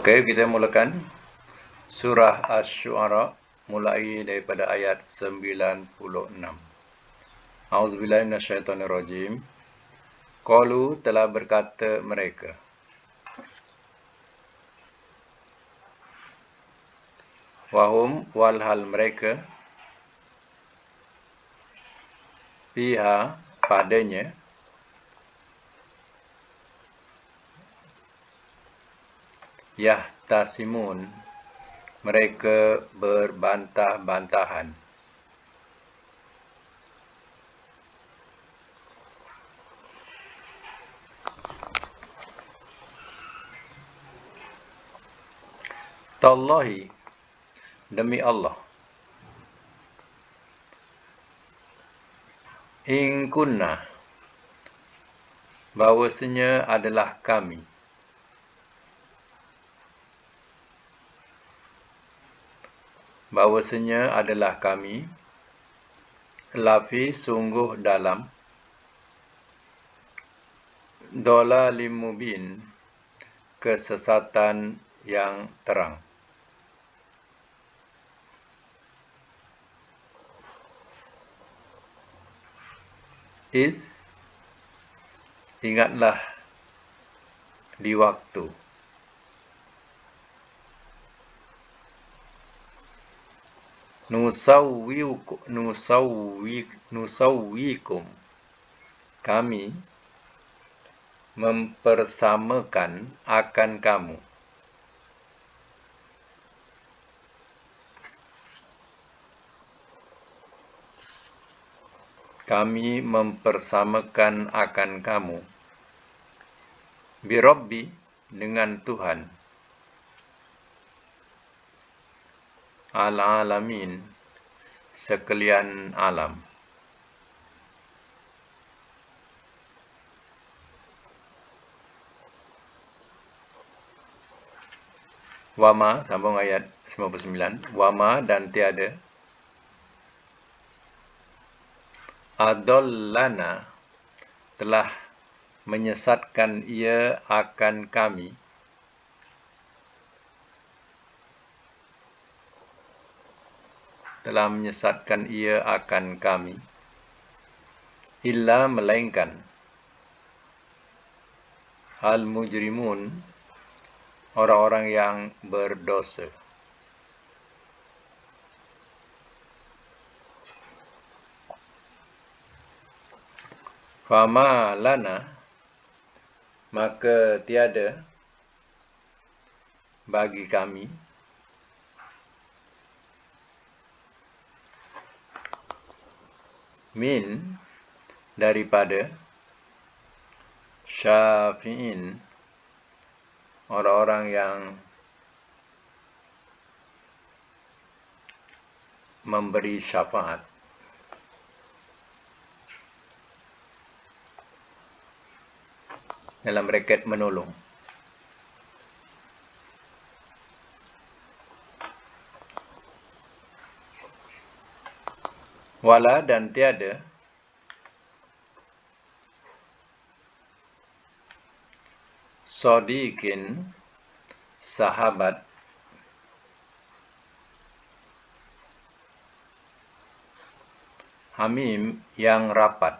Okey, kita mulakan surah Asy-Syu'ara mulai daripada ayat 96. A'udzubillahi minasyaitonirrajim. Qalu telah berkata mereka. Wahum walhal mereka fiha padanya yahtasimun mereka berbantah-bantahan. Tallahi, demi Allah, in kunna, bahawasanya adalah kami, lafi sungguh dalam dhalalim mubin, kesesatan yang terang. Ingatlah di waktu nusawwikum kami mempersamakan akan kamu. Kami mempersamakan akan kamu. Birabbi, dengan Tuhan. Al-alamin, sekalian alam. Wama, sambung ayat 99. Wama, dan tiada. Adallana, telah menyesatkan ia akan kami. Illa, melainkan. Al-mujrimun, orang-orang yang berdosa. Fama lana, maka tiada bagi kami min, daripada syafi'in, orang-orang yang memberi syafaat. Dalam braket menolong. Wala, dan tiada sadiqin, sahabat, hamim, yang rapat.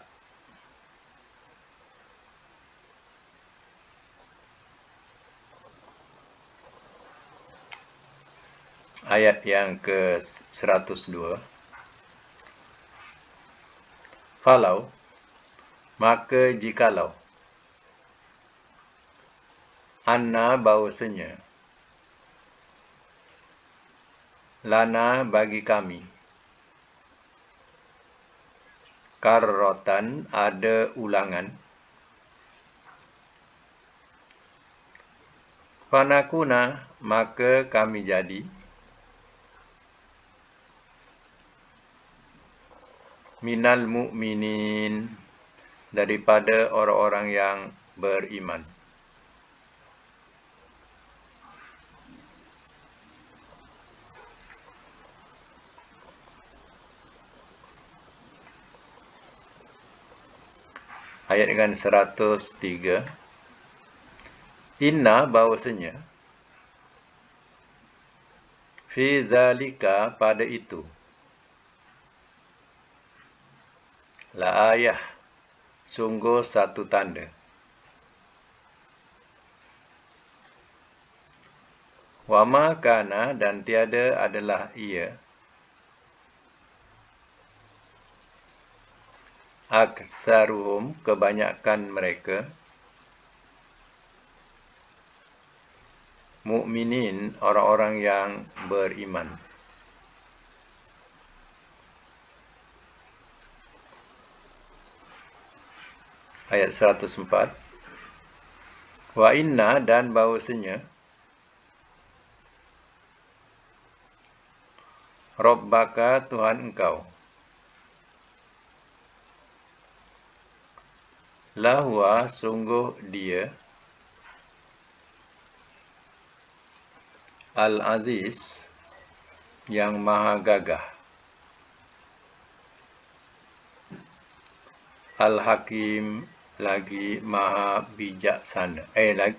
Ayat yang ke-102. Falau, maka jikalau, anna, bahawasanya, lana, bagi kami, karrotan, ada ulangan, fanakuna, maka kami jadi, minal mu'minin, daripada orang-orang yang beriman. Ayat dengan 103. Inna, bahawasanya, Fi zalika, pada itu. La ayah, sungguh satu tanda. Wa ma kana, dan tiada adalah ia. Aktsaruhum, kebanyakan mereka. Mukminin, orang-orang yang beriman. Ayat 104. Wa inna, dan bahawasanya Rabbaka, Tuhan engkau, lahwa, sungguh dia, Al-Aziz, yang maha gagah, Al-Hakim, lagi maha bijaksana,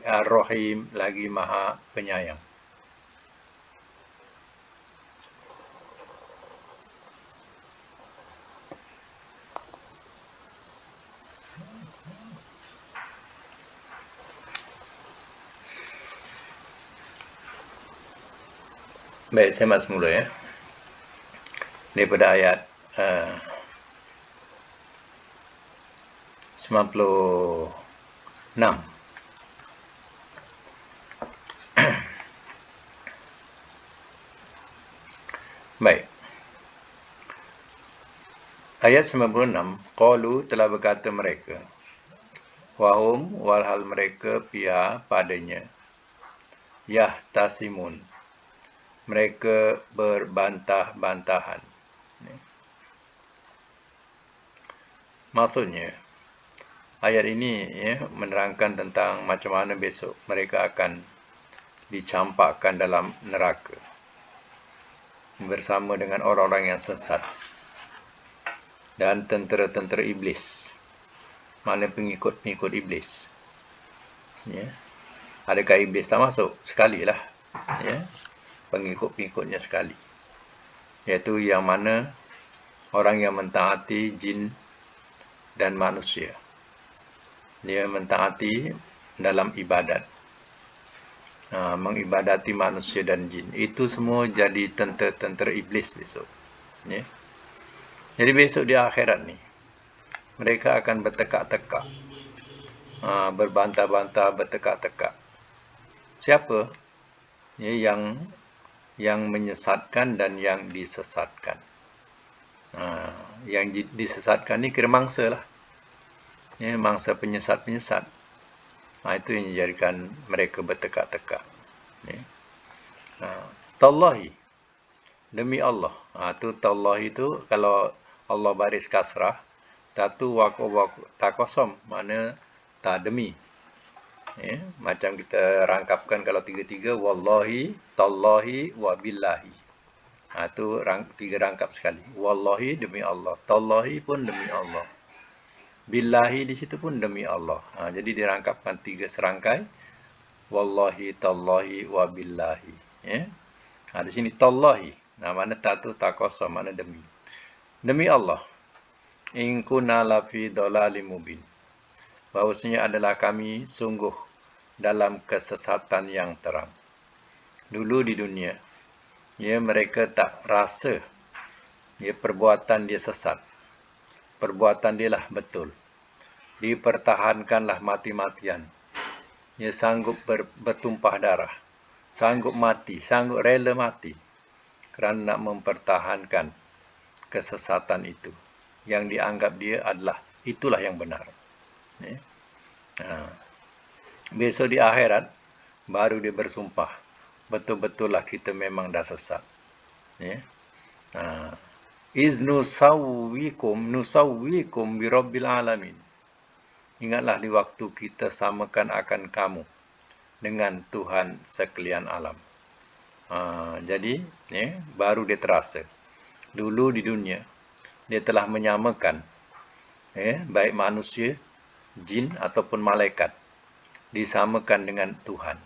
Ar-Rahim, lagi maha penyayang. Baik, saya mak semula ya. Daripada ayat 96. Baik. Ayat 96, qalu, telah berkata mereka, wahum, walhal mereka, pihak padanya, yahtasimun, mereka berbantah-bantahan. Maksudnya, ayat ini menerangkan tentang macam mana besok mereka akan dicampakkan dalam neraka bersama dengan orang-orang yang sesat dan tentera-tentera iblis, mana pengikut-pengikut iblis. Ya. Adakah iblis tak masuk? Sekali lah. Ya. Pengikut-pengikutnya sekali. Iaitu yang mana orang yang mentaati jin dan manusia. Dia mentaati dalam ibadat. Mengibadati manusia dan jin. Itu semua jadi tentera-tentera iblis besok. Ya. Jadi besok di akhirat ni, mereka akan bertekak-tekak. Berbantah-bantah, bertekak-tekak. Siapa? Ya, yang menyesatkan dan yang disesatkan. Yang disesatkan ni kira mangsa lah. Ya, mangsa penyesat-penyesat. Itu yang menjadikan mereka bertekak-tekak. Ya. Tallahi, demi Allah. Tu tallahi tu kalau Allah baris kasrah, tatu tak kosong, mana tak demi. Ya, macam kita rangkapkan kalau tiga-tiga, wallahi, tallahi, wa billahi. Tu tiga rangkap sekali. Wallahi, demi Allah. Tallahi pun demi Allah. Billahi di situ pun demi Allah. Jadi dirangkapkan tiga serangkai. Wallahi, tallahi, wa billahi. Ya. Di sini tallahi. Mana tatu tak kosong, mana demi. Demi Allah. In kunna lafi dhalalim mubin. Bahawasanya adalah kami sungguh dalam kesesatan yang terang. Dulu di dunia, ya, mereka tak rasa ya, perbuatan dia sesat. Perbuatan dia lah betul. Dipertahankanlah mati-matian. Ya, sanggup bertumpah darah. Sanggup mati, sanggup rela mati. Kerana nak mempertahankan kesesatan itu. Yang dianggap dia adalah, itulah yang benar. Ya. Besok di akhirat, baru dia bersumpah. Betul-betul lah kita memang dah sesat. Ya. Iz nusawwikum birabbil alamin. Ingatlah di waktu kita samakan akan kamu dengan Tuhan sekalian alam. Jadi, ya, baru dia terasa. Dulu di dunia, dia telah menyamakan, ya, baik manusia, jin ataupun malaikat, disamakan dengan Tuhan.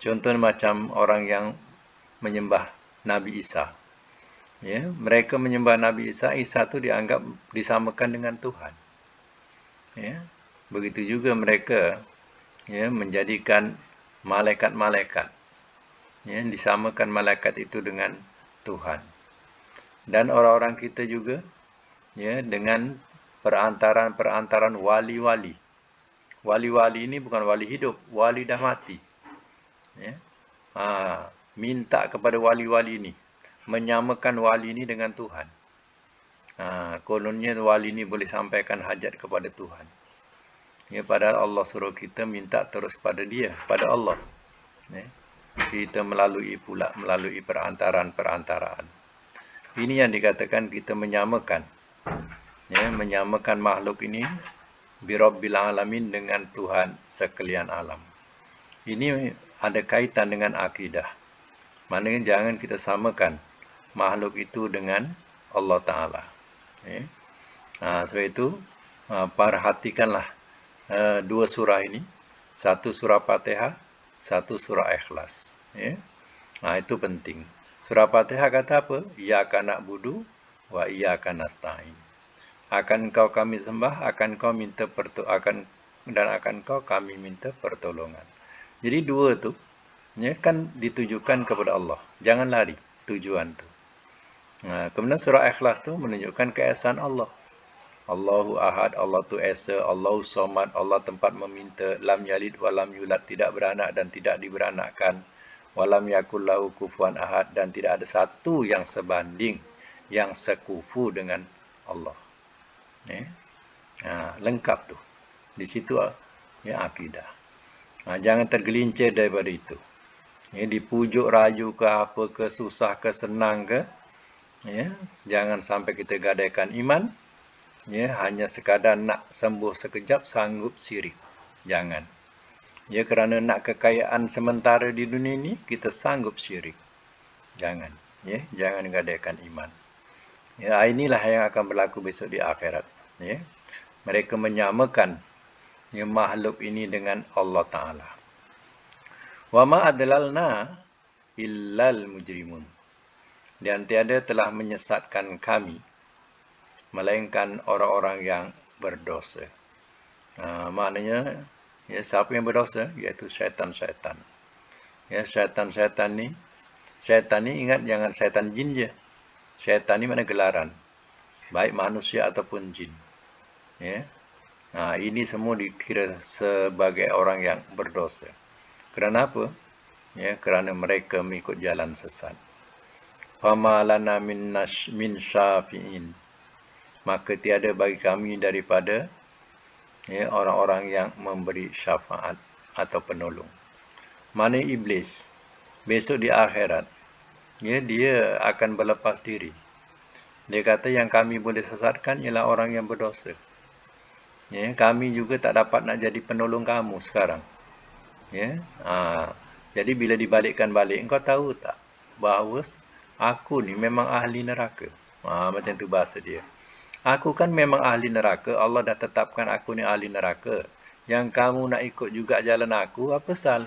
Contohnya macam orang yang menyembah Nabi Isa. Ya, mereka menyembah Nabi Isa. Isa itu dianggap disamakan dengan Tuhan. Ya, begitu juga mereka ya menjadikan malaikat-malaikat, ya, disamakan malaikat itu dengan Tuhan. Dan orang-orang kita juga ya dengan perantaran wali-wali. Wali-wali ini bukan wali hidup, wali dah mati. Ya. Minta kepada wali-wali ini, menyamakan wali ini dengan Tuhan. Kononnya wali ini boleh sampaikan hajat kepada Tuhan. Ya, padahal Allah suruh kita minta terus kepada dia, pada Allah. Ya. Kita melalui perantaraan. Ini yang dikatakan kita menyamakan. Ya, menyamakan makhluk ini birabbil alamin dengan Tuhan sekalian alam. Ini ada kaitan dengan akidah. Maknanya jangan kita samakan makhluk itu dengan Allah Ta'ala. Ya. Sebab itu, perhatikanlah dua surah ini. Satu surah Fatihah, satu surah Ikhlas. Ya. Itu penting. Surah Fatihah kata apa? Iyyaka na'budu wa iyyaka nasta'in. Akan kau kami sembah, akan kau kami minta pertolongan. Jadi dua tu ya kan ditujukan kepada Allah. Jangan lari tujuan tu. Kemudian surah Ikhlas tu menunjukkan keesaan Allah. Allahu Ahad, Allah tu Esa, Allahu Somad, Allah tempat meminta, lam yalid wa lam yulad, tidak beranak dan tidak diberanakkan, walam yakul lahu kufuwan ahad, dan tidak ada satu yang sebanding, yang sekufu dengan Allah. Lengkap tu. Di situ ya akidah. Jangan tergelincir daripada itu. Dipujuk rayu ke apa ke, susah ke, senang ke, ya, jangan sampai kita gadaikan iman, ya, hanya sekadar nak sembuh sekejap sanggup syirik. Jangan. Ya, kerana nak kekayaan sementara di dunia ini kita sanggup syirik. Jangan. Ya, jangan gadaikan iman. Ya, inilah yang akan berlaku besok di akhirat. Ya. Mereka menyamakan ya, makhluk ini dengan Allah Ta'ala. Wa ma adlalna illal mujrimun. Dan tiada telah menyesatkan kami, melainkan orang-orang yang berdosa. Maknanya, ya, siapa yang berdosa? Iaitu syaitan-syaitan. Ya, syaitan-syaitan ni ingat jangan syaitan jin je. Syaitan ni mana gelaran. Baik manusia ataupun jin. Ya. Ini semua dikira sebagai orang yang berdosa. Kerana apa? Ya, kerana mereka mengikut jalan sesat. Fama lana min syafi'in. Maka tiada bagi kami daripada ya, orang-orang yang memberi syafaat atau penolong. Mana iblis besok di akhirat, ya, dia akan berlepas diri. Dia kata yang kami boleh sesatkan ialah orang yang berdosa. Ya, kami juga tak dapat nak jadi penolong kamu sekarang. Ya, jadi bila dibalikkan balik, engkau tahu tak bahawa aku ni memang ahli neraka. Macam tu bahasa dia. Aku kan memang ahli neraka. Allah dah tetapkan aku ni ahli neraka. Yang kamu nak ikut juga jalan aku, apa sal?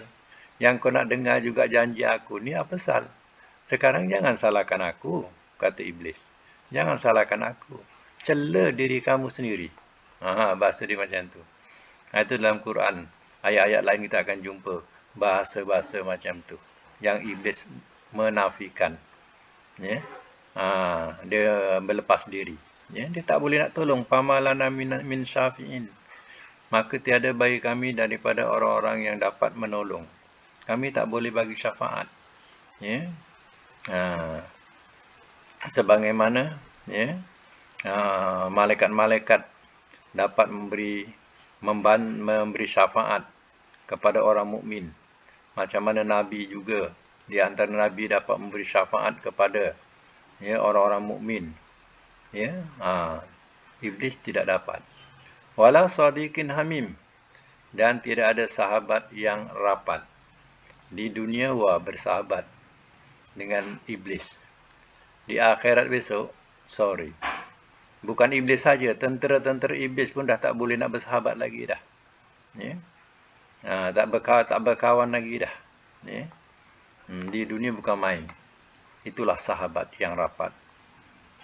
Yang kau nak dengar juga janji aku ni, apa sal? Sekarang jangan salahkan aku, kata iblis. Jangan salahkan aku. Cela diri kamu sendiri. Bahasa dia macam tu. Itu dalam Quran. Ayat-ayat lain kita akan jumpa bahasa-bahasa macam tu. Yang iblis menafikan. Ya. Dia berlepas diri. Ya, dia tak boleh nak tolong. Pamalana min syafi'in. Maka tiada bagi kami daripada orang-orang yang dapat menolong. Kami tak boleh bagi syafaat. Ya. Sebagaimana ya, malaikat-malaikat dapat memberi syafaat kepada orang mukmin. Macam mana Nabi juga, di antara Nabi dapat memberi syafaat kepada ya, orang-orang mukmin. Ya, iblis tidak dapat. Wala sadiqin hamim, dan tidak ada sahabat yang rapat. Di dunia bersahabat dengan iblis. Di akhirat besok, sorry. Bukan iblis saja, tentera-tentera iblis pun dah tak boleh nak bersahabat lagi dah. Ya. Tak berkawan lagi dah. Ya. Di dunia bukan main. itulah sahabat yang rapat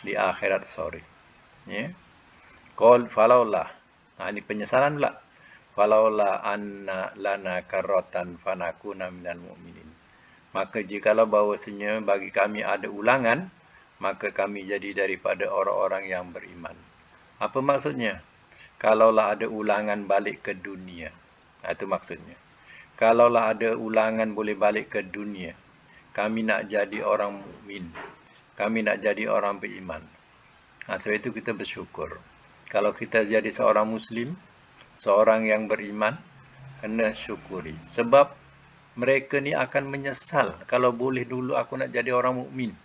di akhirat sore. Ya. Qul falaulah. Nah, ini penyesalan pula. Falaulah anna lana karratan fanakuna minal mu'minin. Maka jikalau bahawasanya bagi kami ada ulangan, maka kami jadi daripada orang-orang yang beriman. Apa maksudnya? Kalaulah ada ulangan balik ke dunia. Nah, itu maksudnya. Kalaulah ada ulangan boleh balik ke dunia, kami nak jadi orang mukmin. Kami nak jadi orang beriman. Sebab itu kita bersyukur. Kalau kita jadi seorang Muslim, seorang yang beriman, kena syukuri. Sebab mereka ni akan menyesal. Kalau boleh dulu aku nak jadi orang mukmin,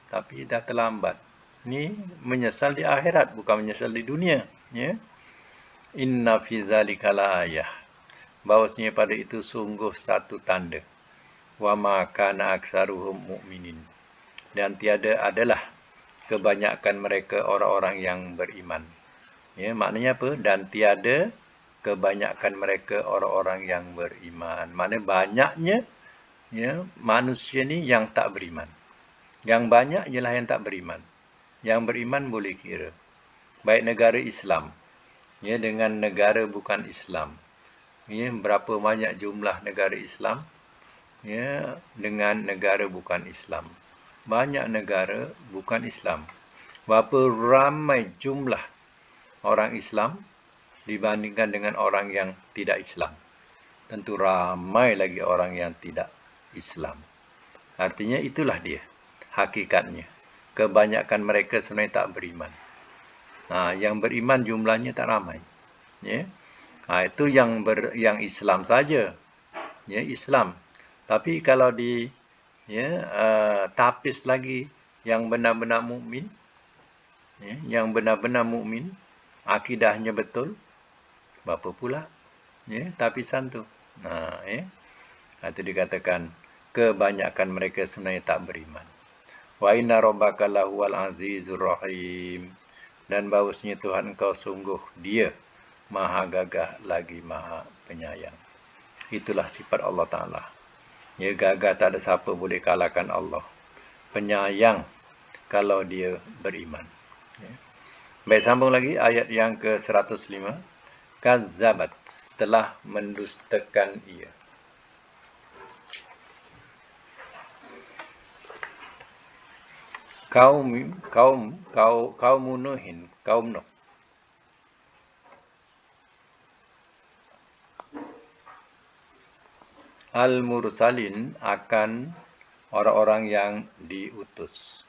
tapi dah terlambat. Ni menyesal di akhirat, bukan menyesal di dunia. Ya? Inna fi zalika la ayah. Bahawasanya pada itu sungguh satu tanda. Wa ma kana aksaruhum mu'minin. Dan tiada adalah kebanyakan mereka orang-orang yang beriman. Ya, maknanya apa? Dan tiada kebanyakan mereka orang-orang yang beriman. Maknanya banyaknya ya, manusia ni yang tak beriman. Yang banyak ialah yang tak beriman. Yang beriman boleh kira. Baik negara Islam ya, dengan negara bukan Islam. Ya, berapa banyak jumlah negara Islam ya, dengan negara bukan Islam. Banyak negara bukan Islam. Berapa ramai jumlah orang Islam dibandingkan dengan orang yang tidak Islam. Tentu ramai lagi orang yang tidak Islam. Artinya itulah dia hakikatnya. Kebanyakan mereka sebenarnya tak beriman. Yang beriman jumlahnya tak ramai. Ya. Itu yang Islam saja. Ya, Islam. Tapi kalau tapis lagi yang benar-benar mukmin, ya, yang benar-benar mukmin, akidahnya betul, berapa pula? Ya, tapisan tu. Ya. Itu dikatakan kebanyakan mereka sebenarnya tak beriman. Wa inna rabbaka lahuwal azizur rahim. Dan bahawasanya Tuhan kau sungguh dia maha gagah lagi maha penyayang. Itulah sifat Allah Ta'ala. Ya, gagah tak ada siapa boleh kalahkan Allah. Penyayang kalau dia beriman. Ya. Baik, sambung lagi ayat yang ke-105. Kazzabat, telah mendustakan ia. Kaum Nuhin, kaum Nuh. Al-Mursalin akan orang-orang yang diutus.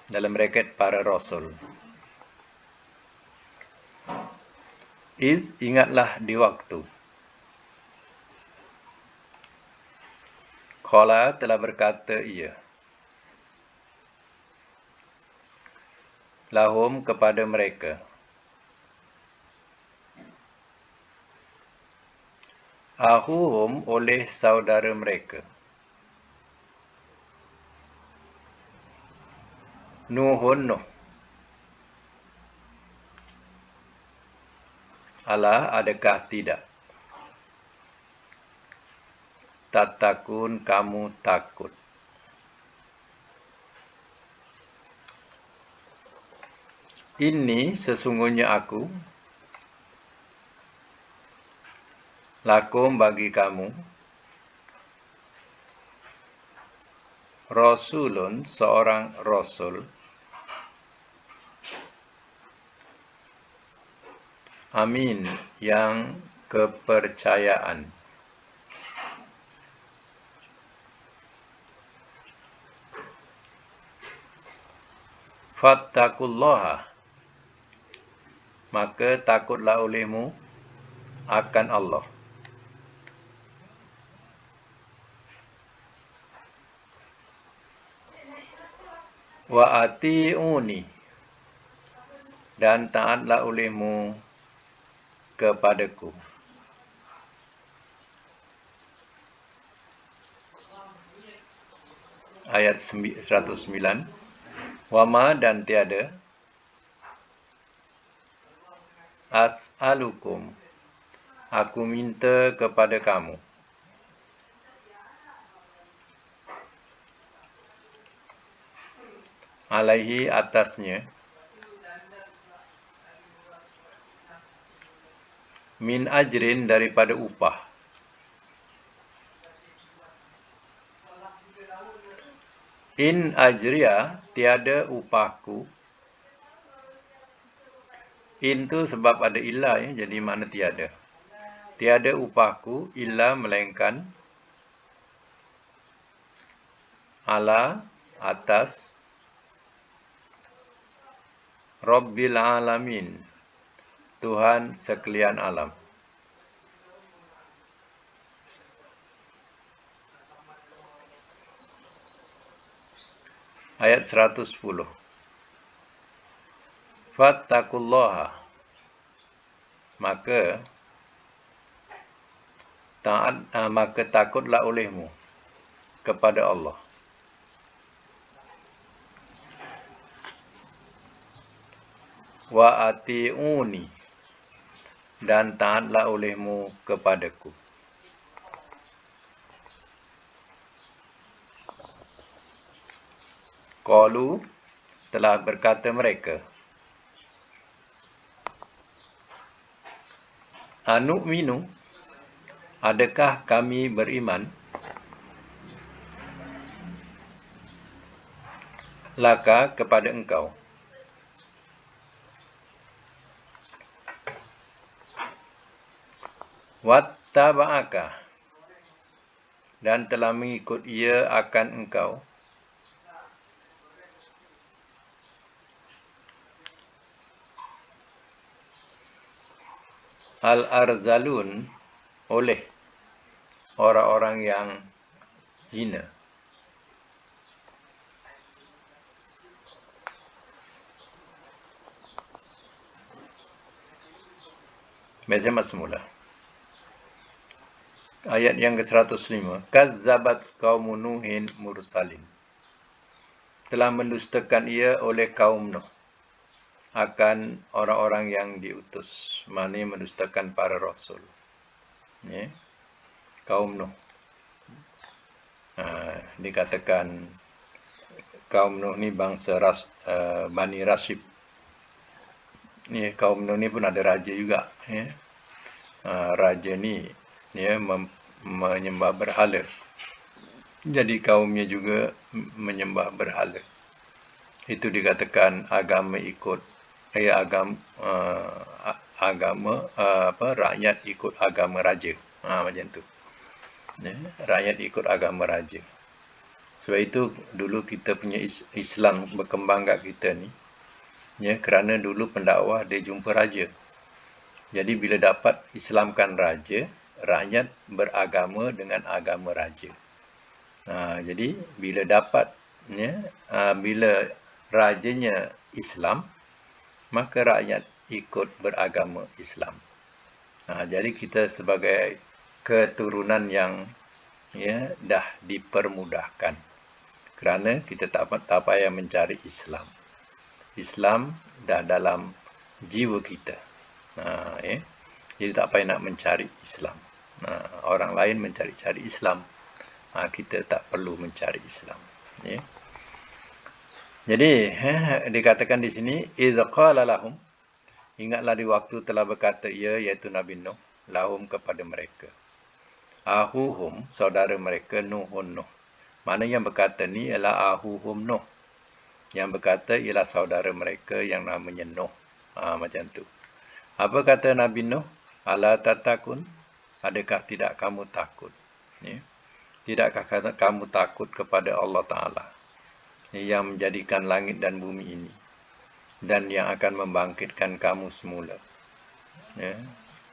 Dalam bracket para rasul. Ingatlah di waktu. Qala, telah berkata ia. Lahum, kepada mereka. Ahuhum, oleh saudara mereka. Nuhun, Nuh. Ala, adakah tidak? Tatakun, kamu takut. Ini sesungguhnya aku. Lakum, bagi kamu. Rasulun, seorang rasul. Amin, yang kepercayaan. Fattakullaha, maka takutlah olehmu akan Allah. Wa ati'uni, dan taatlah olehmu kepadaku. Ayat 109. Wama, dan tiada. As'alukum, aku minta kepada kamu. Alaihi atasnya. Min ajrin daripada upah. In ajriya tiada upahku. In tu sebab ada illa ya, jadi makna tiada. Tiada upahku illa melainkan ala atas Rabbil alamin, Tuhan sekalian alam. Ayat 110. Fattaqullaha, maka takutlah olehmu kepada Allah. Wa ati'uni, dan taatlah olehmu kepadaku. Qalu, telah berkata mereka, anu'minu, adakah kami beriman? Laka, kepada engkau. Wattaba'aka, dan telah mengikut ia akan engkau. Al-arzalun, oleh orang-orang yang hina. Baca semula. Ayat yang ke-105. Kazzabat qaumun Nuhin mursalin. Telah mendustakan ia oleh kaum Nuh akan orang-orang yang diutus. Maknanya mendustakan para rasul. Ya. Kaum Nuh. Dikatakan kaum Nuh ni bangsa Bani Rashid. Ni kaum Nuh ni pun ada raja juga. Ya. Raja ni ya, menyembah berhala. Jadi kaumnya juga menyembah berhala. Itu dikatakan agama ikut rakyat ikut agama raja. Macam tu. Ya, rakyat ikut agama raja. Sebab itu dulu kita punya Islam berkembang kat kita ni. Ya, kerana dulu pendakwah dia jumpa raja. Jadi bila dapat Islamkan raja, rakyat beragama dengan agama raja. Jadi bila dapat bila rajanya Islam, maka rakyat ikut beragama Islam. Jadi kita sebagai keturunan yang dah dipermudahkan. Kerana kita tak payah mencari Islam. Islam dah dalam jiwa kita. Jadi tak payah nak mencari Islam. Orang lain mencari-cari Islam. Kita tak perlu mencari Islam. Ya. Jadi dikatakan di sini iz qala lahum, ingatlah di waktu telah berkata ia, iaitu Nabi Nuh, lahum, kepada mereka. Ahuhum, saudara mereka, Nuhun Nuh. Mana yang berkata ni ialah ahuhum Nuh. Yang berkata ialah saudara mereka yang namanya Nuh. Macam tu. Apa kata Nabi Nuh? Ala tatakun, adakah tidak kamu takut? Ya. Tidakkah kamu takut kepada Allah Ta'ala yang menjadikan langit dan bumi ini dan yang akan membangkitkan kamu semula? Ya.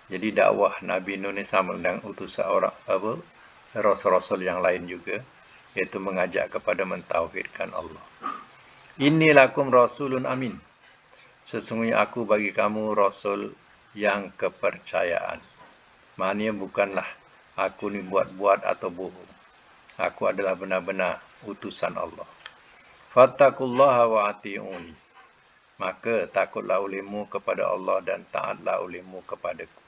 Jadi dakwah Nabi Nuh ni sama dengan utusan rasul-rasul yang lain juga, iaitu mengajak kepada mentauhidkan Allah. Inni lakum rasulun amin. Sesungguhnya aku bagi kamu rasul yang kepercayaan. Maknanya bukanlah aku ni buat-buat atau bohong. Aku adalah benar-benar utusan Allah. Fattaqullaha wa ati'uni. Maka takutlah olehmu kepada Allah dan taatlah olehmu kepadaku.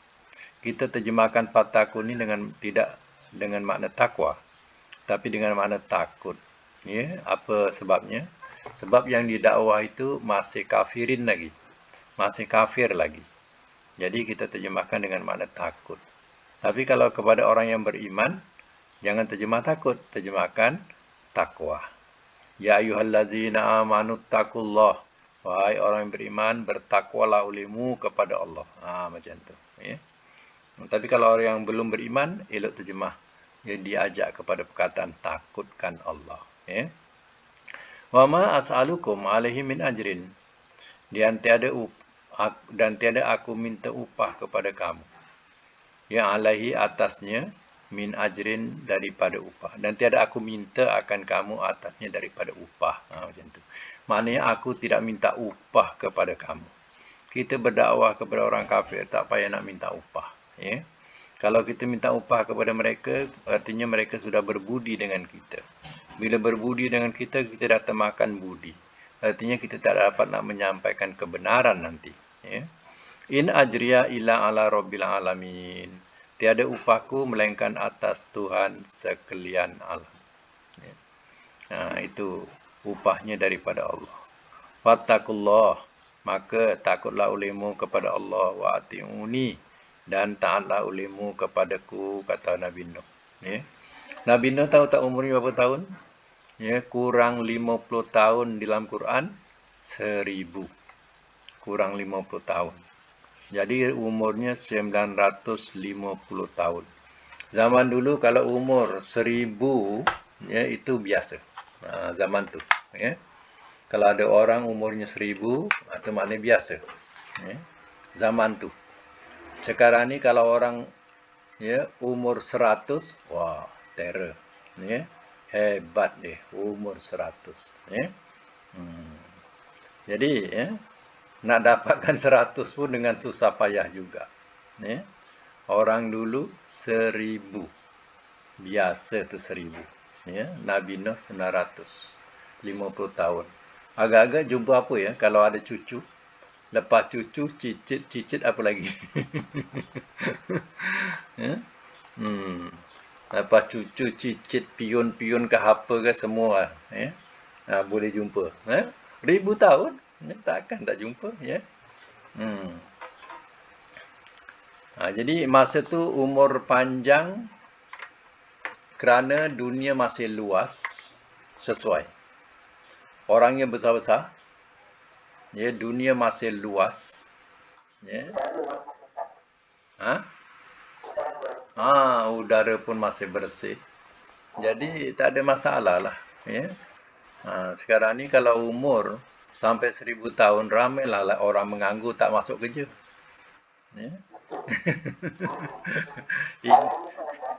kita terjemahkan fattaqun ni tidak dengan makna takwa, tapi dengan makna takut. Ya, apa sebabnya? Sebab yang didakwah itu masih kafirin lagi. Masih kafir lagi. Jadi kita terjemahkan dengan makna takut. Tapi kalau kepada orang yang beriman, jangan terjemah takut, terjemahkan takwa. Ya ayyuhallazina amanu taqullah. Wahai orang yang beriman, bertakwalah olehmu kepada Allah. Macam tu. Ya. Tapi kalau orang yang belum beriman, elok terjemah. Ya, diajak kepada perkataan takutkan Allah. Ya. Wa ma as'alukum alaihi min ajrin. Dan tiada aku minta upah kepada kamu. Yang alaihi atasnya min ajrin daripada upah. Dan tiada aku minta akan kamu atasnya daripada upah. Macam tu. Maknanya aku tidak minta upah kepada kamu. Kita berdakwah kepada orang kafir, tak payah nak minta upah. Ya? Kalau kita minta upah kepada mereka, artinya mereka sudah berbudi dengan kita. Bila berbudi dengan kita, kita dah termakan budi. Artinya kita tak dapat nak menyampaikan kebenaran nanti. Ya? In ajriya illa ala rabbil alamin. Tiada upahku melainkan atas Tuhan sekalian alam. Ya. Itu upahnya daripada Allah. Wattaqullah, maka takutlah olehmu kepada Allah, wa ati'uni, dan taatlah olehmu kepadaku, kata Nabi Nuh. Ya. Nabi Nuh tahu tak umurnya berapa tahun? Ya, kurang 50 tahun di dalam Quran, 1000. Kurang 50 tahun. Jadi umurnya 950 tahun. Zaman dulu kalau umur 1000, ya, itu biasa. Zaman tu. Ya. Kalau ada orang umurnya 1000, itu maknanya biasa. Ya. Zaman tu. Sekarang ni kalau orang, ya, umur 100, wah, terror. Ya. Hebat dia, umur 100. Ya. Jadi, ya, nak dapatkan 100 pun dengan susah payah juga. Ya. Orang dulu 1000. Biasa tu 1000. Ya. Nabi Nuh 950 tahun. Agak-agak jumpa apa ya kalau ada cucu. Lepas cucu, cicit apa lagi? Ya. Lepas cucu, cicit, pion ke apa ke semua. Ya. Boleh jumpa. 1000 tahun. Ya, takkan tak jumpa. Ya. Jadi masa tu umur panjang kerana dunia masih luas, sesuai. Orangnya besar-besar. Ya, dunia masih luas. Ya. Udara pun masih bersih. Jadi tak ada masalah lah. Ya. Sekarang ni kalau umur sampai 1000 tahun, ramailah orang menganggur tak masuk kerja. Ya.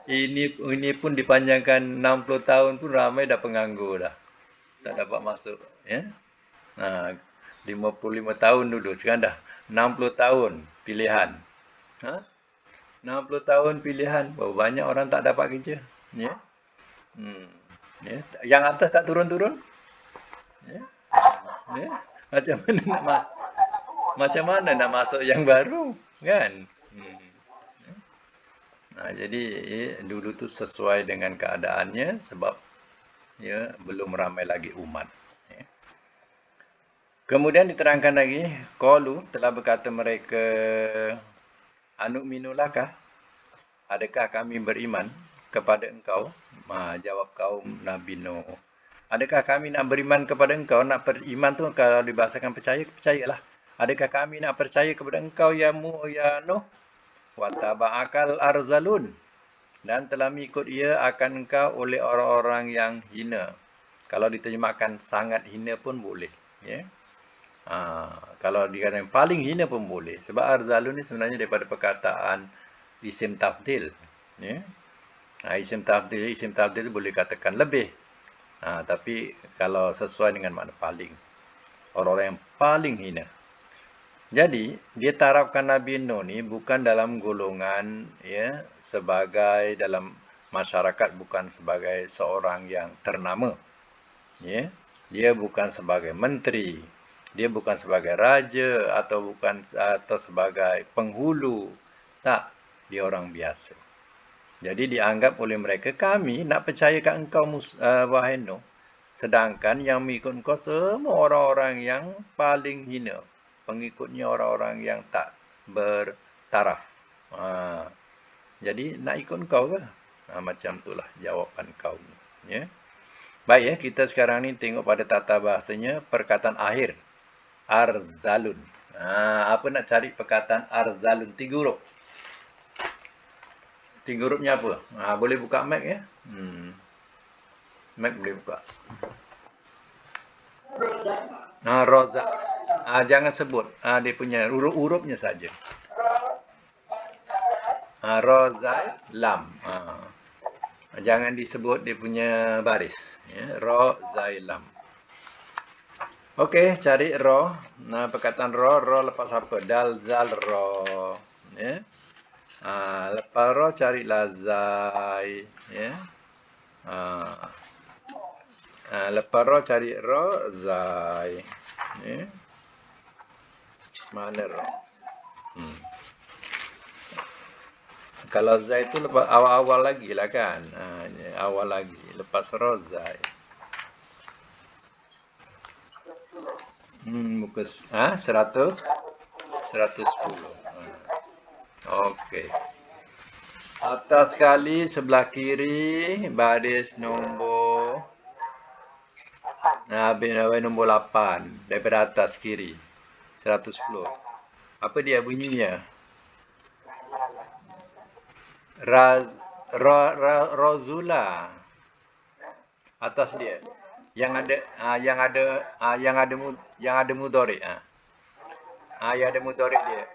Ini pun dipanjangkan 60 tahun pun ramai dah penganggur dah. Tak dapat masuk. Ya. 55 tahun dulu, sekarang dah 60 tahun pilihan. 60 tahun pilihan, banyak orang tak dapat kerja. Ya. Ya. Yang atas tak turun-turun. Ya. Ya. Macam mana nak masuk yang baru, kan? Jadi dulu tu sesuai dengan keadaannya sebab ya belum ramai lagi umat. Ya. Kemudian diterangkan lagi, qalu, telah berkata mereka, anu'minu laka, adakah kami beriman kepada engkau? Jawab kaum Nabi Nuh. Adakah kami nak beriman kepada engkau? Nak beriman tu kalau dibahasakan percaya, percayalah. Adakah kami nak percaya kepada engkau ya Nuh? Wa taba'akal arzalun, dan telah mengikut ia akan engkau oleh orang-orang yang hina. Kalau diterjemahkan sangat hina pun boleh. Ya. Kalau dikatakan paling hina pun boleh. Sebab arzalun ni sebenarnya daripada perkataan isim tafdil. Ya. Isim tafdil boleh katakan lebih. Tapi kalau sesuai dengan makna paling, orang-orang yang paling hina. Jadi, dia tarafkan Nabi Nuh ni bukan dalam golongan, ya, sebagai dalam masyarakat, bukan sebagai seorang yang ternama. Ya. Dia bukan sebagai menteri, dia bukan sebagai raja atau sebagai penghulu. Tak, Dia orang biasa. Jadi dianggap oleh mereka, kami nak percaya kat engkau, wahai Nuh. Sedangkan yang mengikut engkau semua orang-orang yang paling hina. Pengikutnya orang-orang yang tak bertaraf. Jadi nak ikut engkau ke? Macam itulah jawapan kaum. Ya. Baik ya, kita sekarang ni tengok pada tata bahasanya perkataan akhir. Arzalun. Apa nak cari perkataan arzalun? 3 huruf. 3 hurufnya apa? Boleh buka mic ya? Mic boleh buka. Roza. Jangan sebut. Dia punya huruf-hurufnya saja. Rozai lam. Jangan disebut dia punya baris. Ya, rozai lam. Okey, cari ro. Perkataan ro lepas apa? Dal, zal, ro. Ya. Lepas ro carilah zai. Ya. Lepas ro cari ro, zai. Ya. Mana ro? Kalau zai itu lepas awal-awal lagi lah kan. Awal lagi. Lepas ro, zai. Muka 100? 110. Okey. Atas sekali sebelah kiri baris nombor nombor 8 daripada atas kiri. 110. Apa dia bunyinya? Rozula. Atas dia. Yang ada mudhari. Yang ada mudhari dia.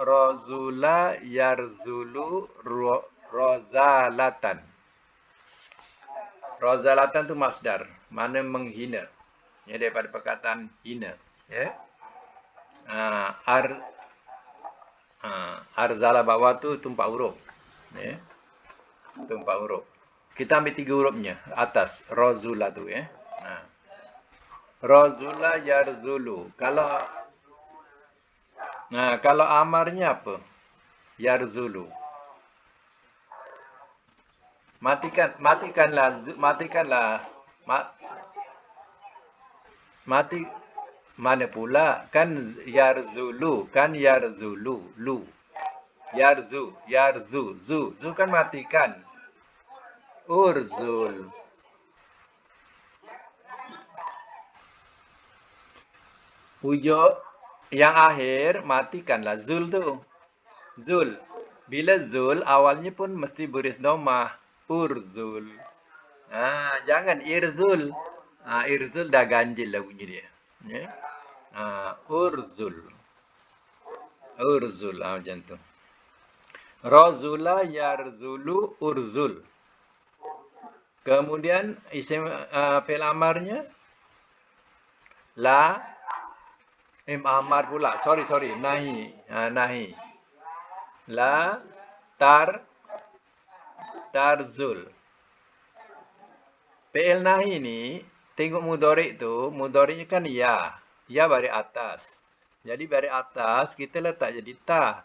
Rozula yarzulu rozalatan. Rozalatan tu masdar, mana menghina. Ya, daripada perkataan hina, ya. Arzala bawah tu 4 huruf. Ya. Itu 4 huruf. Kita ambil 3 hurufnya atas rozula tu, ya. Rozula yarzulu. Kalau amarnya apa? Yarzulu. Matikanlah. Mana pula? Kan yarzulu. Lu. Yarzu. Zu kan matikan. Urzul. Hujung yang akhir matikanlah zul tu. Zul. Bila zul awalnya pun mesti baris dhammah. Urzul. Jangan irzul. Irzul dah ganjil lah bunyi dia. Ya. Urzul. Macam tu. Rozula yarzulu urzul. Kemudian isim fi'il amarnya la amar pula. Sorry. Nahi. La tarzul. Fi'il nahi ni tengok mudhari' tu, mudhari'nya kan ya. Ya baris atas. Jadi baris atas kita letak jadi ta.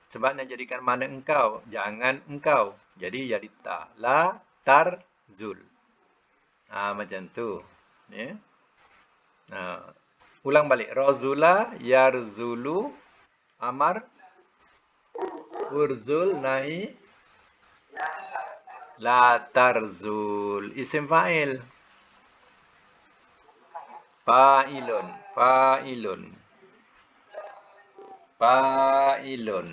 Sebab nak jadikan mana engkau, jangan engkau. Jadi jadi ta. La tarzul. Macam tu. Ya. Ulang balik. Rozula yarzulu amar urzul nahi la tarzul. Isim fa'il. Fa'ilun. Rozilun.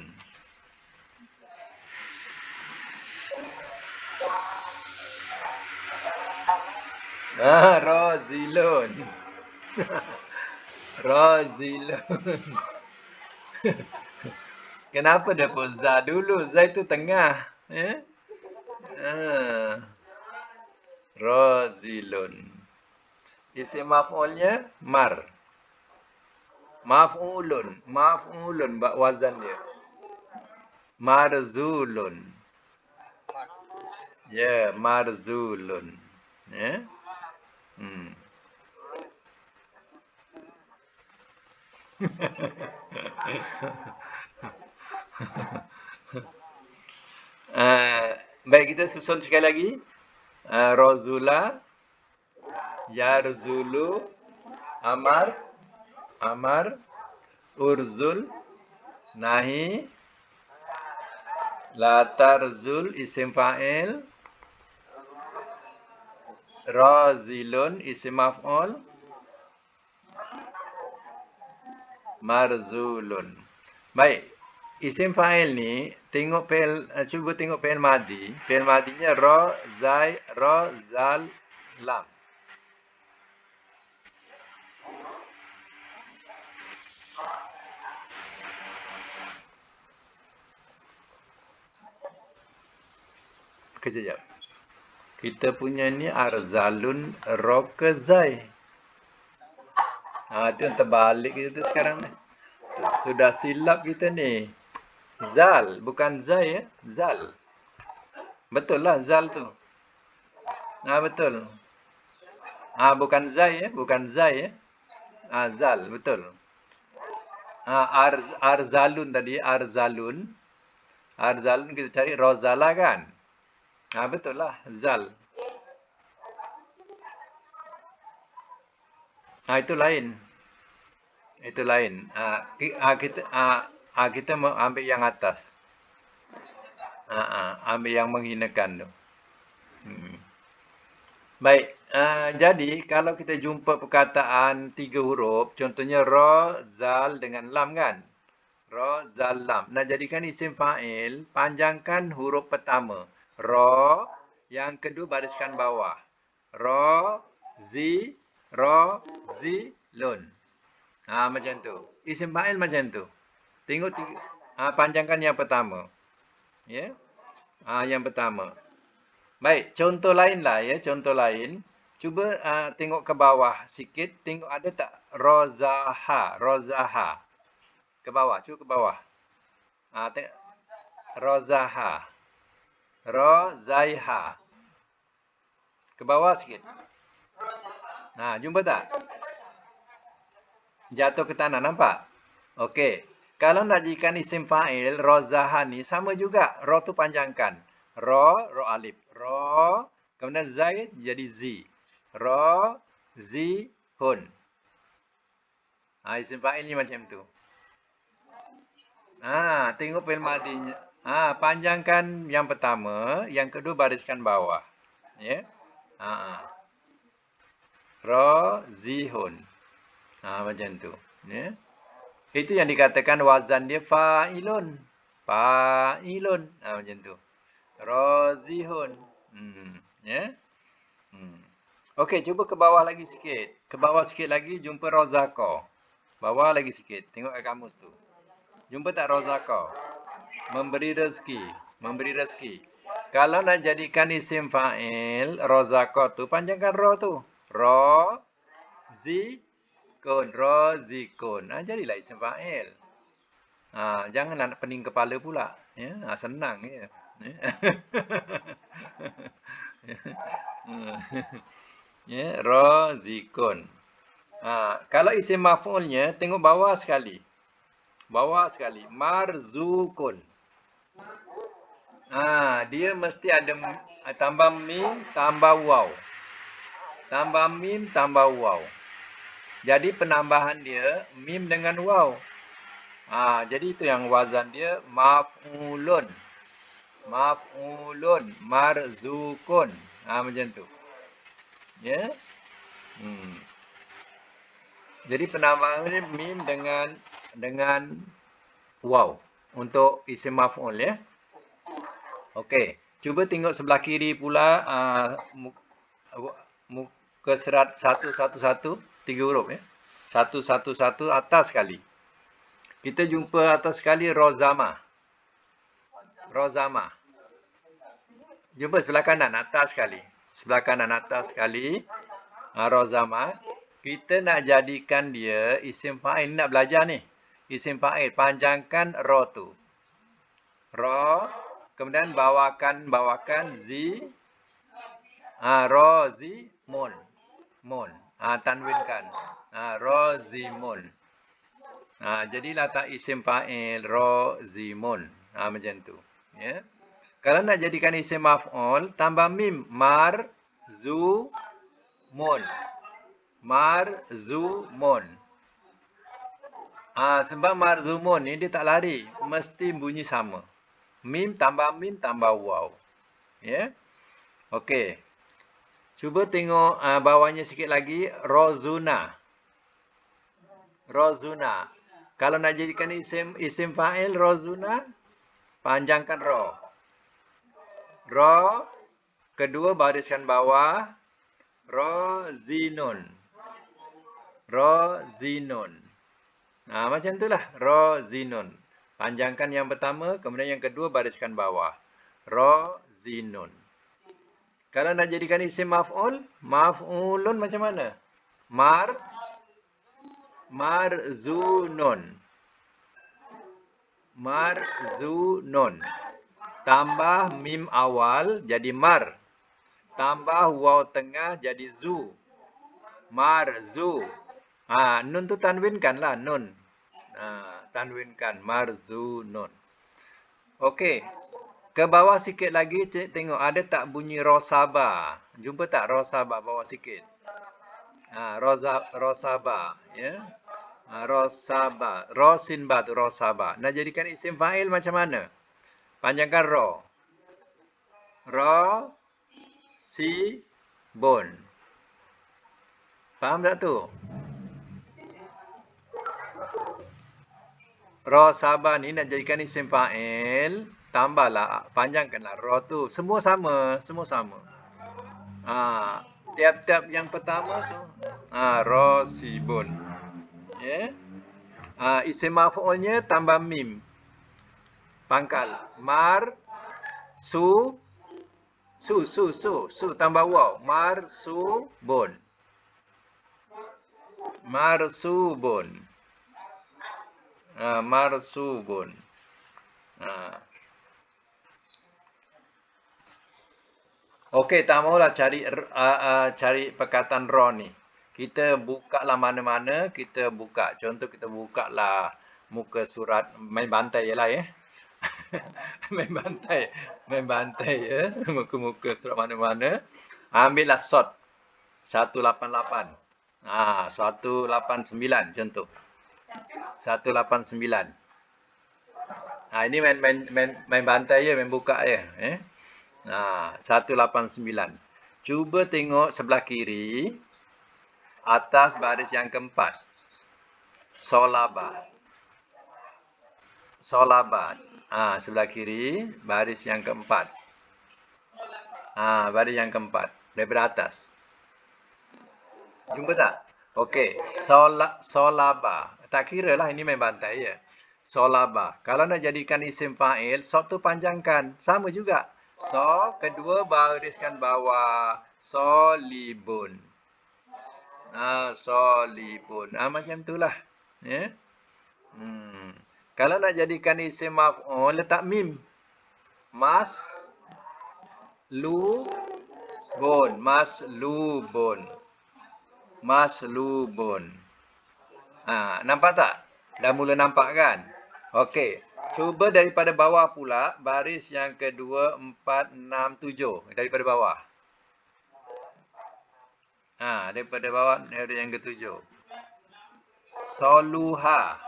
Kenapa dia pun za dulu? Za itu tengah. Rozilun. Isim maf'ulnya mar. Maf'ulun wazan dia. Marzulun. Ya, marzulun. Ya. Baik, kita susun sekali lagi. Rozula, Yarzulu, Amar, Amar, Urzul, Nahi, Latarzul, isim fa'il, Razilun, isim maf'ul, Marzulun. Baik, isim fa'il ni tengok cuba tengok fi'il madi. Fi'il madinya ra, zai, ra, zal, lam. Kejap. Kita punya ni arzalun, rokezai. Itu yang terbalik kita tu sekarang ni. Sudah silap kita ni. Zal, bukan zai ya. Zal. Betul lah zal tu. Betul. Bukan zai ya, bukan zai ya. Zal, betul. Arzalun tadi, arzalun. Arzalun kita cari rozala kan? Betul lah, zal. Itu lain. Itu lain. Kita mau ambil yang atas. Ambil yang menghinakan tu. Baik. Jadi kalau kita jumpa perkataan 3 huruf, contohnya ra, zal dengan lam kan? Ra, zal, lam. Nak jadikan isim fa'il, panjangkan huruf pertama. Ra, yang kedua bariskan bawah. Ra, zi, lun. Macam tu. Isim fa'il macam tu. Tengok tiga. Panjangkan yang pertama. Ya. Yang pertama. Baik, contoh lain lah ya, contoh lain. Cuba tengok ke bawah sikit, tengok ada tak rozaha, rozaha. Ke bawah, cuba ke bawah. Tengok rozaha. Rozaiha. Ke bawah sikit. Jumpa tak? Jatuh ke tanah, nampak? Okey. Kalau nak jadikan isim fa'il, rozaha ni sama juga. Ro tu panjangkan. Ro alif. Ro, kemudian zai jadi zi. Ro, zi, hun. Isim fa'il ni macam tu. Tengok fi'il madinya. Panjangkan yang pertama, yang kedua bariskan bawah. Ya. Ro, zi, hun. Macam tu. Ya. Itu yang dikatakan wazan dia fa'ilun. Fa'ilun. Macam tu. Rozihun. Ya. Okey, cuba ke bawah lagi sikit. Ke bawah sikit lagi jumpa rozako. Bawah lagi sikit. Tengok kat kamus tu. Jumpa tak rozako? Memberi rezeki. Memberi rezeki. Kalau nak jadikan isim fa'il, rozako tu, panjangkan ro tu. Ro, zi, kun. Rozikun. Jadilah isim fa'il. Janganlah nak pening kepala pula. Ya, senang je. Ya, rozikun. Kalau isim maf'ulnya, tengok bawah sekali. Bawah sekali. Marzukun. Dia mesti ada tambah mim, tambah waw. Tambah mim, tambah waw. Jadi penambahan dia, mim dengan waw. Jadi itu yang wazan dia, maf'ulun. Maf'ulun. Marzukun. Macam tu. Ya. Jadi penambahan ni mim dengan waw untuk isim maf'ul ya. Okey, cuba tengok sebelah kiri pula muka serat 111 3 huruf ya. 111 atas sekali. Kita jumpa atas sekali rozama. Rozama. Jumpa sebelah kanan atas sekali. Sebelah kanan atas sekali. Rozama. Kita nak jadikan dia isim fa'il. Nak belajar ni. Isim fa'il. Panjangkan ro tu. Ro. Kemudian bawakan zi. Ro, zi, mun. Mun. Tanwinkan. Rozimun. Jadilah tak isim fa'il. Rozimun. Macam tu. Ya. Kalau nak jadikan isim maf'ul, tambah mim. Marzumun. Marzumun. Sebab marzumun ni dia tak lari. Mesti bunyi sama. Mim tambah waw. Ya. Okey. Cuba tengok bawahnya sikit lagi. Rozuna. Rozuna. Kalau nak jadikan isim fa'il rozuna, panjangkan ro. Ro, kedua bariskan bawah. Rozinun. Rozinun. Macam itulah. Rozinun. Panjangkan yang pertama, kemudian yang kedua bariskan bawah. Rozinun. Kalau nak jadikan isim maf'ul, maf'ulun macam mana? Marzunun. Marzunun. Tambah mim awal jadi mar. Tambah waw tengah jadi zu. Marzu. Nun tu tanwinkan lah. Nun. Tanwinkan. Marzunun. Okey. Ke bawah sikit lagi, cik tengok. Ada tak bunyi rosaba? Jumpa tak rosaba bawah sikit? Rosaba. Ya. Rosaba. Rosinba tu rosaba. Nak jadikan isim fa'il macam mana? Panjangkan ro. Rosibun. Faham tak tu? Rosaba ni nak jadikan isim fa'il, tambahlah, panjangkanlah ro tu. Semua sama. Tiap-tiap yang pertama rosibun. Ya. Isim maf'ulnya tambah mim. Pangkal. Su tambah waw. Marsubun. Marsubun. Marsubun. Okey, tak maulah cari perkataan ro ni. Kita buka lah mana-mana, kita buka. Contoh kita buka lah muka surat, main bantai je lah ya. main bantai ya. Muka-muka surat mana-mana. Ambillah sort 188. 189 contoh. 189. Ini main bantai je, main buka je. 189. Cuba tengok sebelah kiri. Atas baris yang keempat. Solaba. Sebelah kiri, baris yang keempat. Baris yang keempat. Daripada atas. Jumpa tak? Okey. Solaba. Tak kira lah, ini main bantai je. Solaba. Kalau nak jadikan isim fa'il, so tu panjangkan. Sama juga. So, kedua bariskan bawah. Solibun. Solibun. Macam itulah. Ya. Kalau nak jadikan isim maf'ul, letak mim. Maslubun. Nampak tak? Dah mula nampak kan? Okey. Cuba daripada bawah pula, baris yang kedua, 4, 6, 7. Daripada bawah. Daripada bawah, daripada yang ketujuh. Soluha.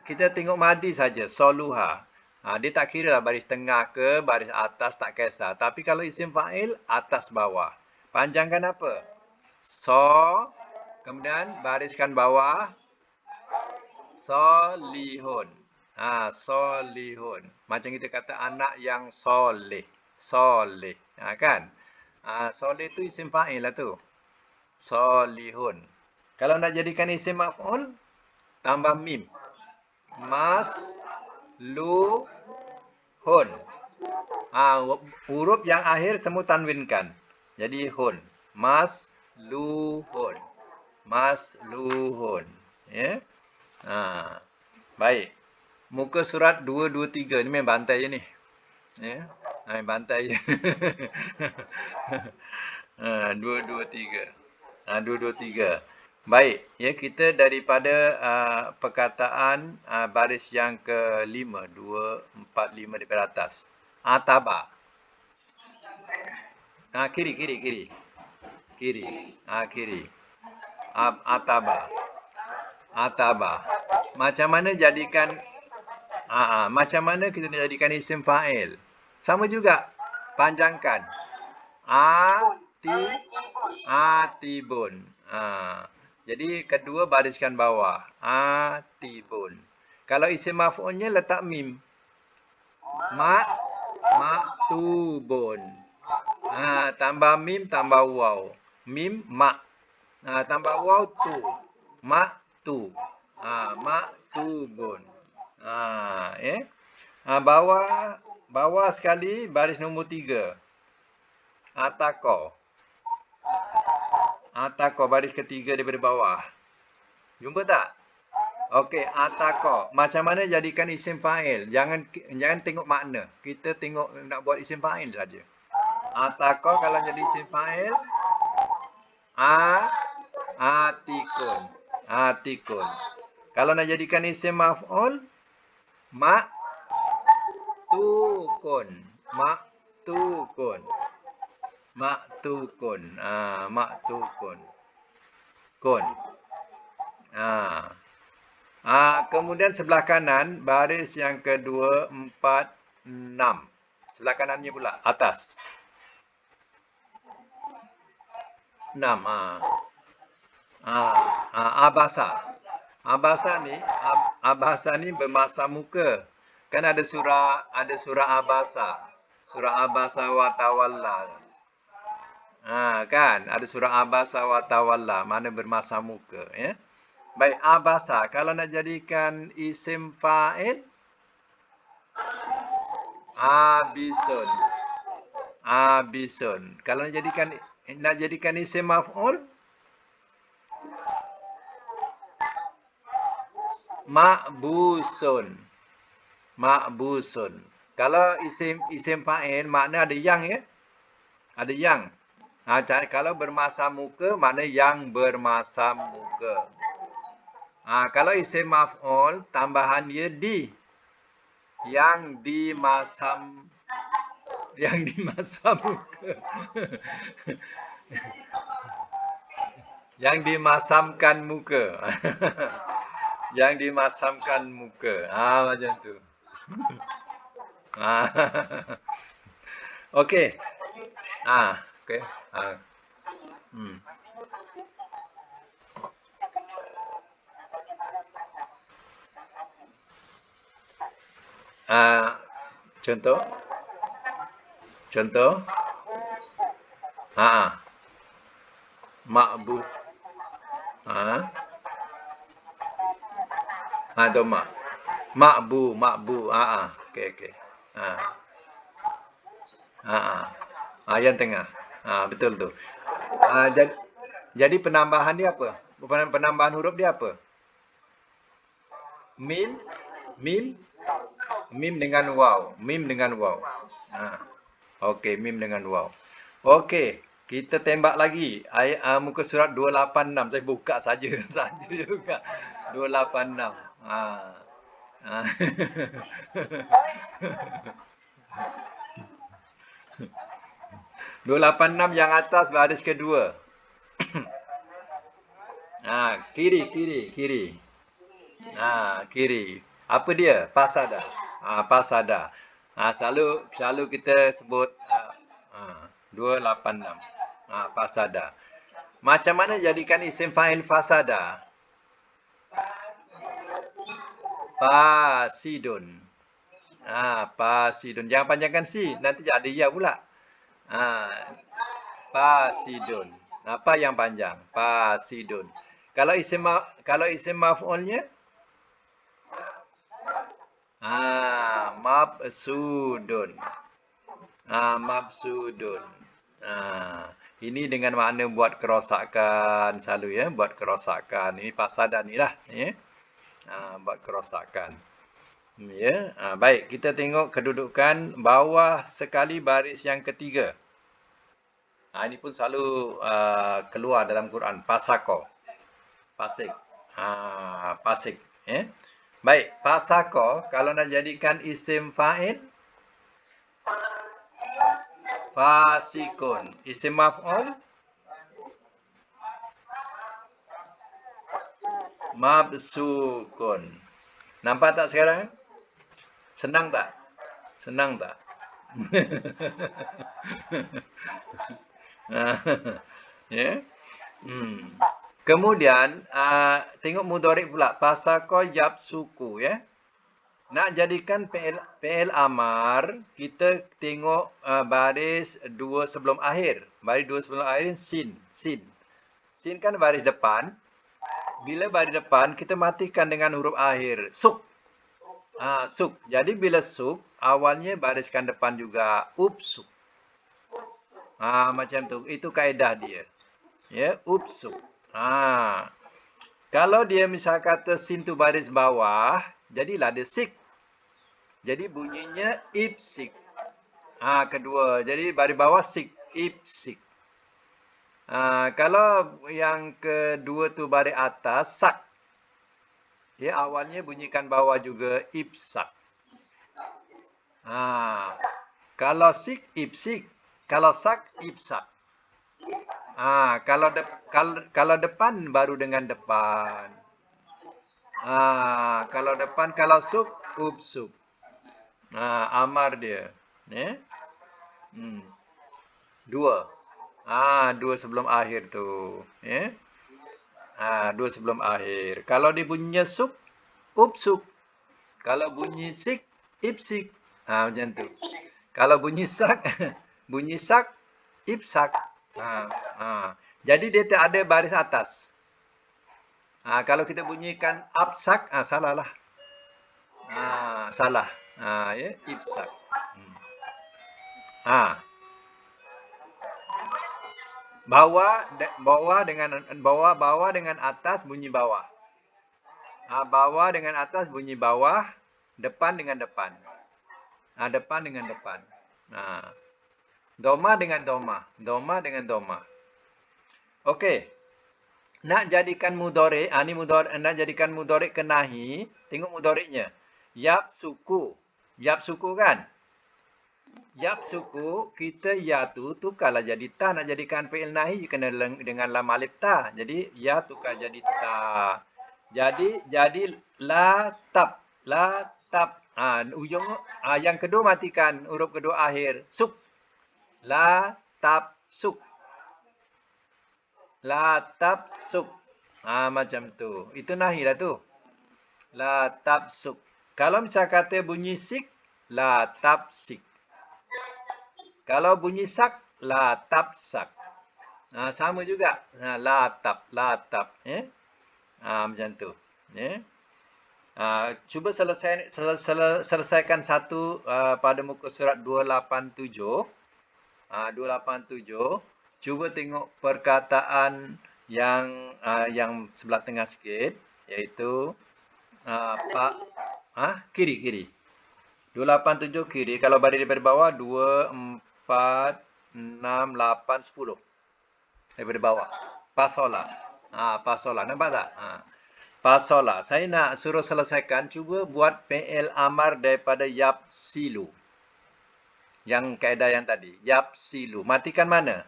Kita tengok madi saja. Soluha. Dia tak kira lah baris tengah ke, baris atas, tak kisah. Tapi kalau isim fa'il, atas bawah. Panjangkan apa? Kemudian bariskan bawah. Solihun. Solihun. Macam kita kata anak yang soleh. Soleh. Kan? Soleh tu isim fa'il lah tu. Solihun. Kalau nak jadikan isim maf'ul, tambah mim. Maslubun. Huruf yang akhir semua tanwinkan. Jadi hun. Maslubun. Ya. Baik. Muka surat 223 ni main bantai je ni. Ya. Main bantai je. 223. 223. Baik, ya, kita daripada perkataan baris yang ke-5, 2, 4, 5 daripada atas. Ataba. Kiri. Kiri. Kiri. Ataba. Macam mana jadikan macam mana kita nak jadikan isim fa'il? Sama juga. Panjangkan. Atibun. Jadi kedua bariskan bawah. Atibun. Kalau isim maf'ulnya letak mim. Maktubun. Tambah mim, tambah waw. Mim, tambah waw, tu. Maktu. Maktubun. Bawah sekali, baris nombor 3. Atako, baris ketiga daripada bawah. Jumpa tak? Okey, atako. Macam mana jadikan isim fa'il? Jangan tengok makna. Kita tengok nak buat isim fa'il saja. Atako kalau jadi isim fa'il, atikun. Kalau nak jadikan isim maf'ul, maktukun. Kun. Kemudian sebelah kanan, baris yang kedua, 4, 6. Sebelah kanannya pula, atas. 6. Abasa. Abasa ni bermasa muka. Kan ada surah Abasa. Surah Abasa wa tawalla. Kan ada surah Abasa wa tawalla, mana bermasa muka, ya. Baik, abasa kalau nak jadikan isim fa'il, abisun. Kalau nak jadikan isim maf'ul, makbusun. Kalau isim fa'il makna ada yang, ya. Ada yang. Kalau bermasa muka makna yang bermasa muka. Kalau isim maf'ul tambahan dia di. Yang dimasam muka. Yang dimasamkan muka. Yang dimasamkan muka. Macam tu. Okey. Okey. Contoh. Makbus. Doma. Makbu. Okey. Yang tengah. Betul tu. Jadi penambahan dia apa? Penambahan huruf dia apa? Mim dengan waw. Okey, mim dengan waw. Okey, kita tembak lagi. Muka surat 286. Saya buka saja juga. 286. 286 yang atas baris kedua. Kiri. Kiri. Apa dia? Pasada. Selalu kita sebut 286. Pasada. Macam mana jadikan isim fa'il fasada? Pasidun. Pasidun. Jangan panjangkan si, nanti ada ya pula. Pasidun. Apa yang panjang? Pasidun. Kalau isim maf'ulnya? Mabsudun. Ini dengan makna buat kerosakan selalu, ya, buat kerosakan. Ini pasada ni lah, ya. Buat kerosakan. Ya, baik, kita tengok kedudukan bawah sekali baris yang ketiga. Ini pun selalu keluar dalam Quran. Pasako. Pasik. Baik, pasako kalau nak jadikan isim fa'il, Fasikun. Isim maf'ul. Mabsukun. Nampak tak sekarang? Senang tak? Senang tak? Ya. Kemudian tengok mudhari' pula. Pasako yapsuku ya. Nak jadikan PL amar, kita tengok baris dua sebelum akhir. Baris dua sebelum akhir sin. Sin kan baris depan. Bila baris depan, kita matikan dengan huruf akhir. Suk. Suk. Jadi bila suk, awalnya bariskan depan juga. Upsuk. Macam tu. Itu kaedah dia. Ya, upsuk. Kalau dia misal kata sin tu baris bawah, jadilah dia sik. Jadi bunyinya ipsik. Kedua. Jadi baris bawah sik, ipsik. Kalau yang kedua tu baris atas, sak. Ya, awalnya bunyikan bawah juga ipsak. Kalau sik, ipsik. Kalau sak, ipsak. Kalau depan baru dengan depan. Kalau depan, kalau suk, upsuk. Amar dia. Ya. Dua. Dua sebelum akhir tu. Ya. Dua sebelum akhir. Kalau dia bunyinya suk, upsuk. Kalau bunyi sik, ipsik. Macam tu. Kalau bunyi sak, bunyi sak, ipsak. Jadi dia tak ada baris atas. Kalau kita bunyikan apsak, salah lah. Salah. Ya, ipsak. Bawah dengan atas bunyi bawah. Bawah dengan atas bunyi bawah, depan dengan depan. Depan dengan depan. Doma dengan doma. Doma dengan doma. Okey. Nak jadikan mudhari', nak jadikan mudhari' ke nahi, tengok mudhari'nya. Yap suku. Yap suku kan? Yap suku, kita ya tu tukarlah jadi ta. Nak jadikan fi'il nahi kena dengan lam alif ta. Jadi ya tukar jadi ta. Jadi la tab. La tab. Ujung yang kedua matikan huruf kedua akhir. Suk. La tab suk. La tab suk. Macam tu. Itu nahi lah tu. La tab suk. Kalau misal kata bunyi sik, la tab sik. Kalau bunyi sak, la tab sak. Sama juga. La tab. Macam tu. Ya. Cuba selesaikan satu pada muka surat 287. 287. Cuba tengok perkataan yang sebelah tengah sikit, iaitu kiri. 287 kiri. Kalau baris daripada bawah 2, 4, 6, 8, 10. Daripada bawah. Pasola. Pasola. Nampak tak? Pasola. Saya nak suruh selesaikan. Cuba buat PL amar daripada yap silu. Yang kaedah yang tadi. Yap silu. Matikan mana?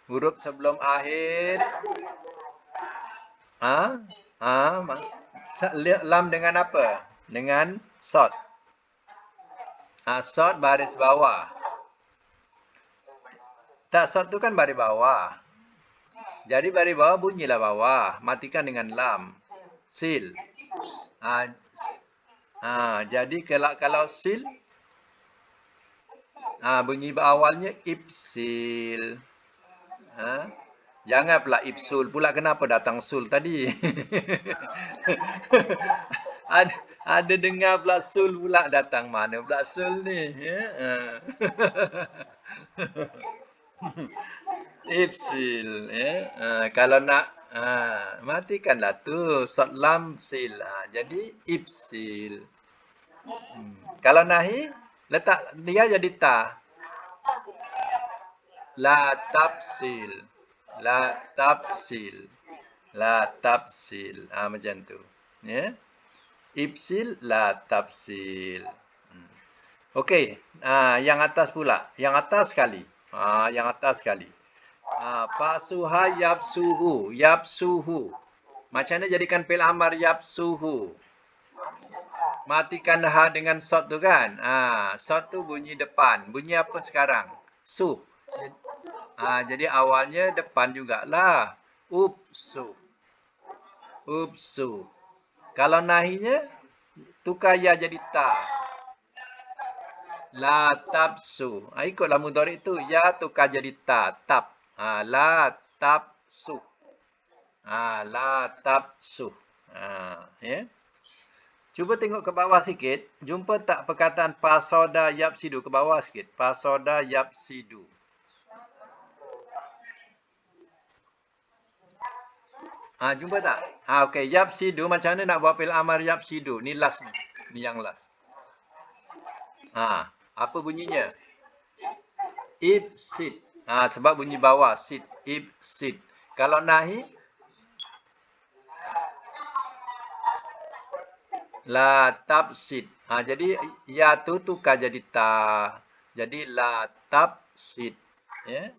Huruf sebelum akhir. Lam dengan apa? Dengan sod. Sod baris bawah. Tak, sod tu kan baris bawah. Jadi baris bawah bunyilah bawah. Matikan dengan lam. Sil. Jadi kalau sil, bunyi awalnya ipsil. Jangan pula ipsul. Pula kenapa datang sul tadi? Ada dengar pula sul pula datang. Mana pula sul ni? Ipsil. Kalau nak, matikanlah tu. Sod lam sil. Jadi ipsil. Kalau nahi, letak dia jadi ta. La tafsil. La tafsil. La tafsil. Macam tu. Ya. Ipsil la tafsil. Okey, yang atas pula. Yang atas sekali. Yang atas sekali. Fasuha yapsuhu. Yapsuhu. Macam mana jadikan fi'il amar yapsuhu? Matikan ha dengan sod tu kan? Sod tu bunyi depan. Bunyi apa sekarang? Su. Jadi awalnya depan jugalah. Upsu. Upsu. Kalau nahinya, tukar ya jadi ta. La tabsu. Ikutlah mudhari' tu. Ya tukar jadi ta. Tab. La tabsu. La tabsu. Ya. Cuba tengok ke bawah sikit. Jumpa tak perkataan pasoda yapsidu? Ke bawah sikit. Pasoda yapsidu. Jumpa tak? Okey. Yapsidu. Macam mana nak buat fi'il amar yapsidu? Ni last ni. Ni yang last. Apa bunyinya? Ibsid. Sebab bunyi bawah. Sid. Ibsid. Kalau nahi? La tabsid. Jadi ya tu tukar jadi ta. Jadi la tabsid. Ya.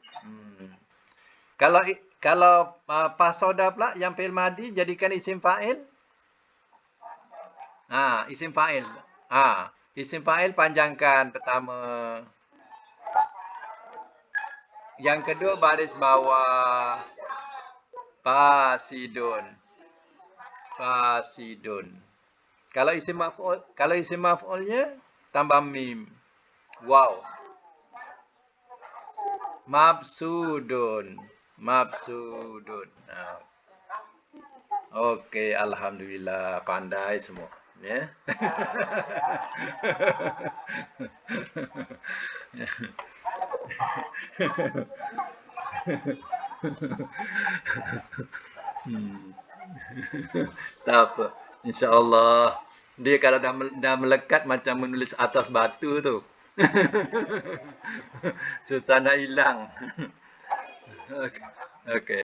Kalau pasoda pula yang fi'il madi jadikan isim fa'il. Isim fa'il. Isim fa'il panjangkan pertama. Yang kedua baris bawah. Fasidun. Fasidun. Kalau isim maf'ulnya tambah mim. Wow. Mabsudun. Mabsudun. Okey, alhamdulillah pandai semua, ya. Tak apa. InsyaAllah. Dia kalau dah melekat macam menulis atas batu tu. Susah nak hilang. Okey.